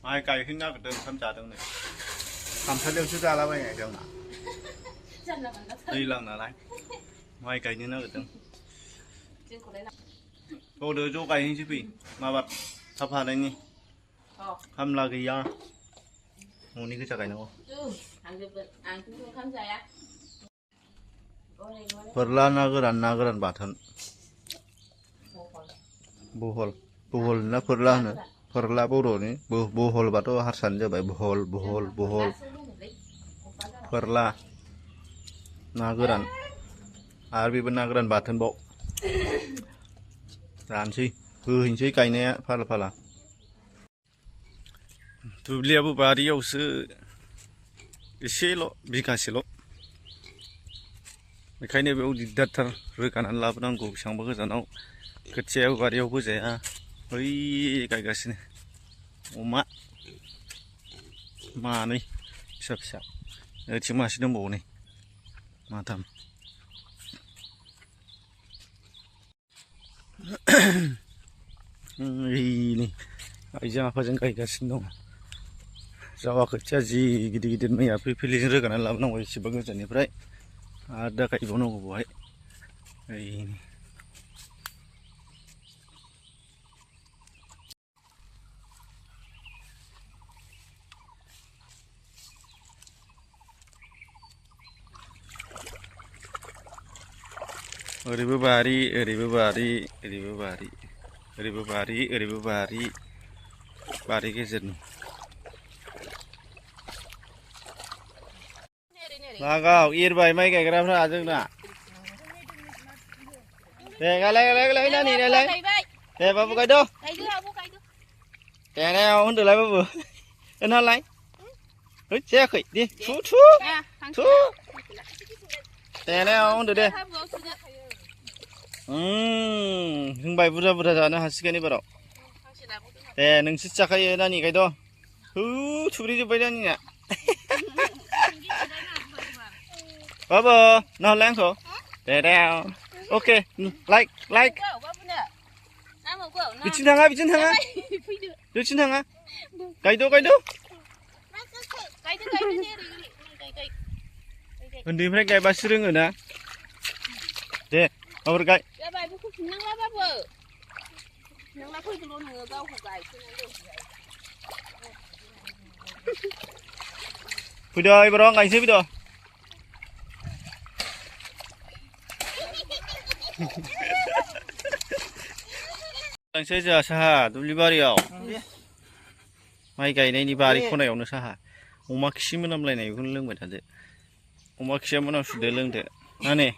Ai cày khinh ngắc đơn tham trả đơn này làm thật đều chưa ra là vậy này đâu nào đi lần nào lại mai cày như nó được đơn cô đưa cho cày hình chứ bị mà bật thắp hạt anh đi hâm là cái gì muốn đi cái chả cày nào perla nagaran batan bohol na perla na perla boro ni bohol bato harsan jabai bohol perla nagaran arbi ben nagaran batan bo ransi hình sih kayaknya pala dubliabu bariयावसो एसेल' बिगासेल' बेखायनो बेयाव दिगदारथार रोगानानै लाबोनांगौ बेसेबांबा गोजानाव खोथियायाबो बारियाव फोजाया बै गायगासिनो अमा मानै फिसा ओथिं मासे दंबावो नै माथाम नै आइजो आफाजों गायगासिनो दं जावा खोथिया जि गिदिर मैया फिलिजों रोगानानै लाबोनांगौ एसेबां गोजाननिफ्राय आरो दा गायबावनांगौ बेवहाय ओरैबो बारि गेजेरनि लागाव एरबाय माइ गायग्राफ्रा जोंना दे गायलाय नानि गायलाय दे बाबु गायदो दे होनदोलाय बाबु होनहालाय जायाखै दे थु दे होनदो दे होनबाय बुरजा जानो हासिगोन एबाराव दे नोंसोर जाखायो नानि गायद' थुब्रिजोब्बाय नानिया बाबु नाहरलाय आंखौ दे अके लाइक बिथिं थाङा गायद' उन्दैनिफ्राय गायबासो रोङो ना दे माबोरै गाय फैदो एबाराव आं गायनोसै फैदो लांसै जोंहा साहा दुब्लि बारियाव माइ गायनायनि बारि खनायावनो साहा अमा खि मोनामलायनाय बेखौनो लोंबाय थादो अमा खिया मोनामसुदो लोंदो नानि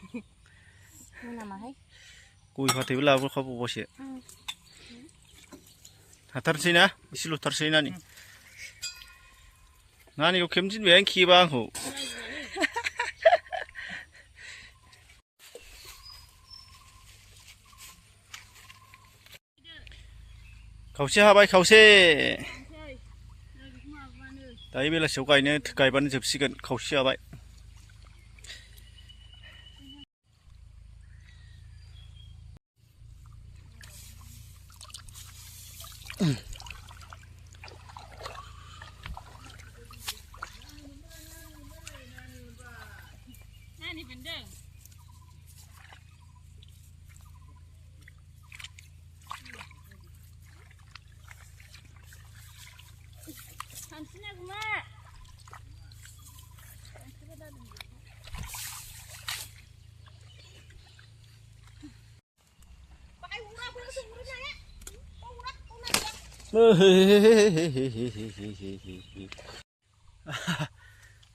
गय फाथैबो लाबोखाबावबासो हाथारसै ना एसेल'थारसै नानिखौ खेबनै थिनबाय आं खेबा आंखौ खावसे हाबाय खावसे दायो बेलासियाव गायबानो जोबसिगोन खावसे हाबाय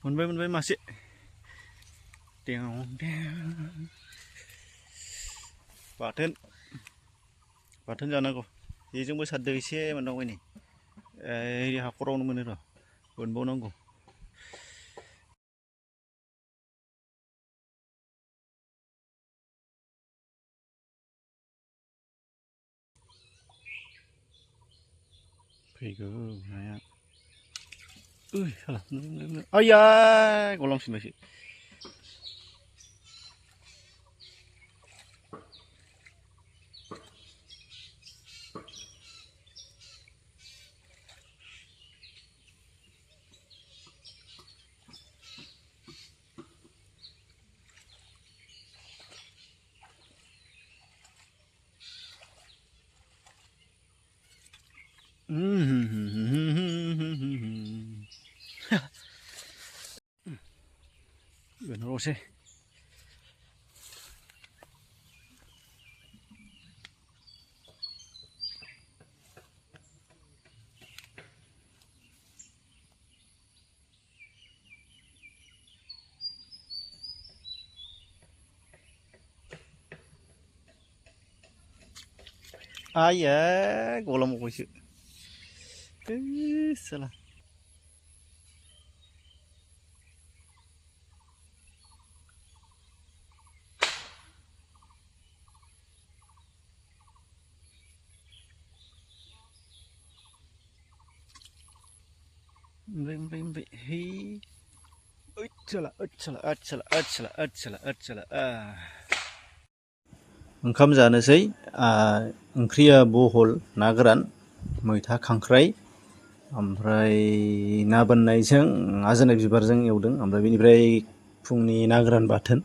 मोनबाय मासे बाथोन जानांगौ जेजोंबो सारदो एसे मोनदांबाय नै हाखरावनो मोनो र' बोनबावनांगौ फैगौ नाया आया गलांफिनबायसो Benerose. Ayah, golam mau sih. Salah. Bwnbai, hi. Acala. ओंखाम जानोसै ओंख्रिया बहल ना गोरान मैथा खांख्राइ ओमफ्राय ना बोननायजों आजोनाय बिबारजों एवदों ओमफ्राय बेनिफ्राय फुंनि ना गोरान बाथोन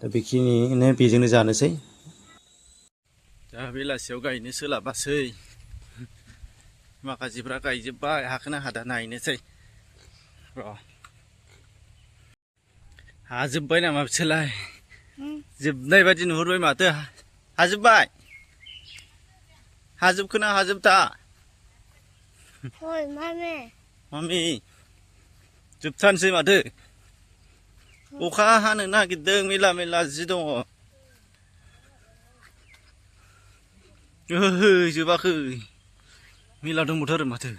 दा बेखिनिनो बेजोंनो जानोसै दा बेलासियाव गायनो सोलाबासै माखासेफ्रा गायजोब्बाय हाखोना हादा नायनोसै र' हाजोब्बाय नामा बिसोरलाय जोबनाय बादि नुहुरबाय माथो हाजोब्बाय हाजोबखोना हाजोबथा Ôi मामि जोबथारनोसै माथो अखा हानो नागिरदों मेला जि दङ ओहो जोबाखै मेला दंबावथारो माथो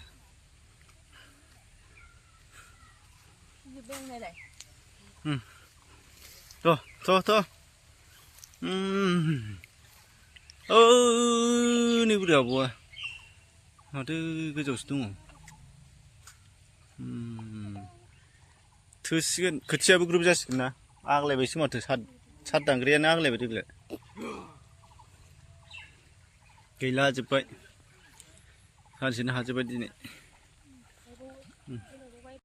थ' नै बुरि आबौआ माथो गोजौआवसो दङ थोसिगोन खोथियाबो ग्रोब जासिगोन ना आग्लायबायसो माथो सात दांग्रियानो आग्लायबाय देग्लाय गैला जोब्बाय सानसेनो हाजोब्बाय दिनै